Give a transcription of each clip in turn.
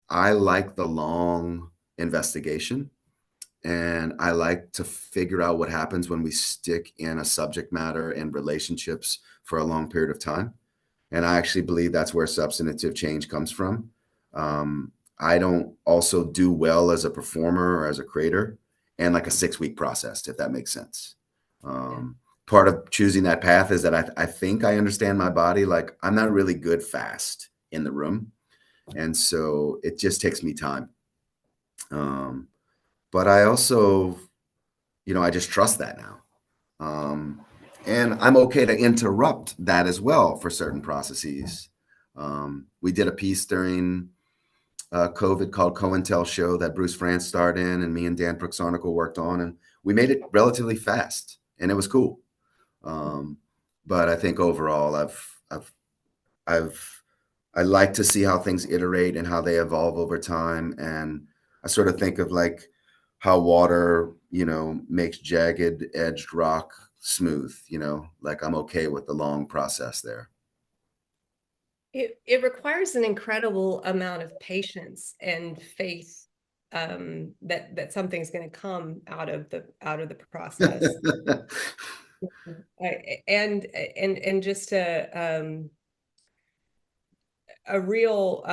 I like the long investigation, and I like to figure out what happens when we stick in a subject matter and relationships for a long period of time. And I actually believe that's where substantive change comes from. I don't also do well as a performer or as a creator and like a 6 week process, if that makes sense. Yeah. Part of choosing that path is that I think I understand my body. Like I'm not really good fast in the room. And so it just takes me time. Um, but I also, I just trust that now. Um, and I'm okay to interrupt that as well for certain processes. We did a piece during COVID called COINTEL Show that Bruce France starred in, and me and Dan Prixarnicle worked on, and we made it relatively fast, and it was cool. Um, but I think overall, I've, I like to see how things iterate and how they evolve over time, and I sort of think of like how water, makes jagged edged rock smooth. Like I'm okay with the long process there. It requires an incredible amount of patience and faith, that something's going to come out of the process. And just a real,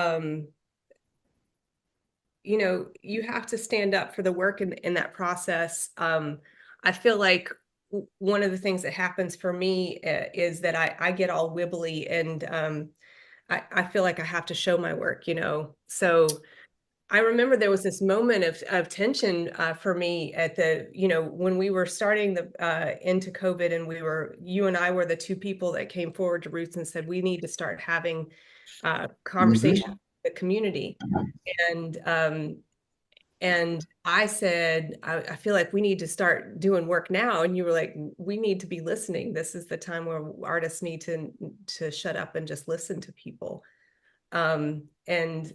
you have to stand up for the work in that process. I feel like one of the things that happens for me, is that I get all wibbly, and I feel like I have to show my work. So I remember there was this moment of tension, for me when we were starting into COVID, and you and I were the two people that came forward to Roots and said, we need to start having conversation Mhm. with the community. And and I said, I feel like we need to start doing work now. And you were like, we need to be listening. This is the time where artists need to shut up and just listen to people. And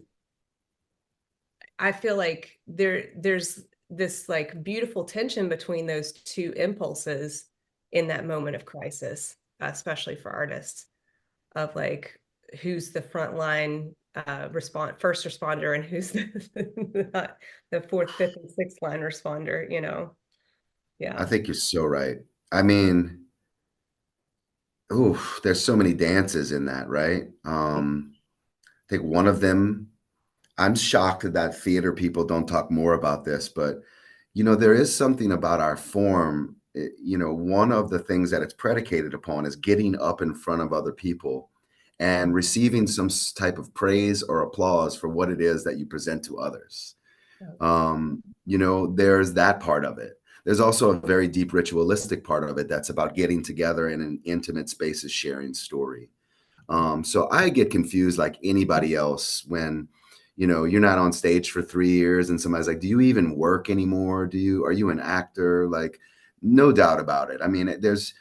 I feel like there's this like beautiful tension between those two impulses in that moment of crisis, especially for artists, of like who's the frontline first responder, and who's the fourth, fifth, and sixth line responder. I Yeah. think you're so right. I mean, ooh, there's so many dances in that, right? I think one of them, I'm shocked that theater people don't talk more about this, but there is something about our form. One of the things that it's predicated upon is getting up in front of other people and receiving some type of praise or applause for what it is that you present to others. There's that part of it. There's also a very deep ritualistic part of it that's about getting together in an intimate spaces, sharing story. So I get confused like anybody else when, you're not on stage for 3 years and somebody's like, do you even work anymore? Are you an actor? Like, no doubt about it. I mean, there's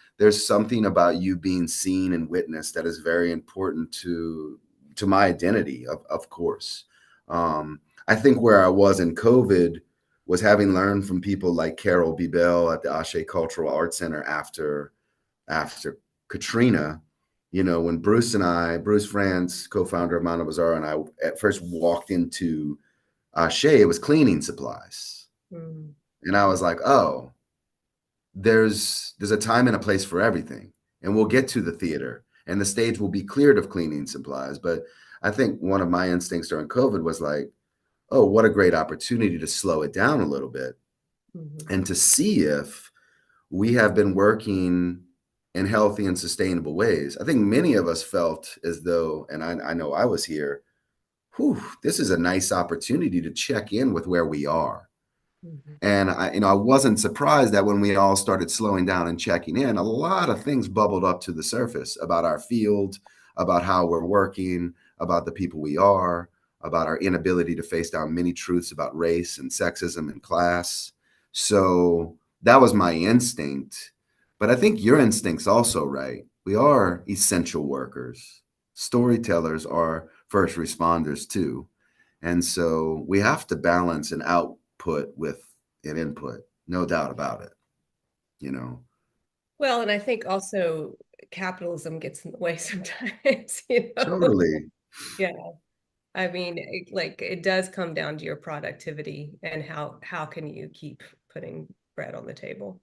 something about you being seen and witnessed that is very important to my identity, of course. I think where I was in COVID was having learned from people like Carol B. Bell at the Ashe Cultural Arts Center after Katrina, when Bruce France, co-founder of Mount Bazaar, and I at first walked into Shea, it was cleaning supplies. Mm. And I was like, oh, there's a time and a place for everything. And we'll get to the theater and the stage will be cleared of cleaning supplies. But I think one of my instincts during COVID was like, oh, what a great opportunity to slow it down a little bit Mhm. and to see if we have been working in healthy and sustainable ways. I think many of us felt as though, and I know I was here, whew, this is a nice opportunity to check in with where we are. Mhm. And I wasn't surprised that when we all started slowing down and checking in, a lot of things bubbled up to the surface about our field, about how we're working, about the people we are, about our inability to face down many truths about race and sexism and class. So that was my instinct. But I think your instinct's also right. We are essential workers. Storytellers are first responders too. And so we have to balance an output with an input, no doubt about it, you know. Well, and I think also capitalism gets in the way sometimes. Totally. Yeah. I mean, like it does come down to your productivity and how can you keep putting bread on the table.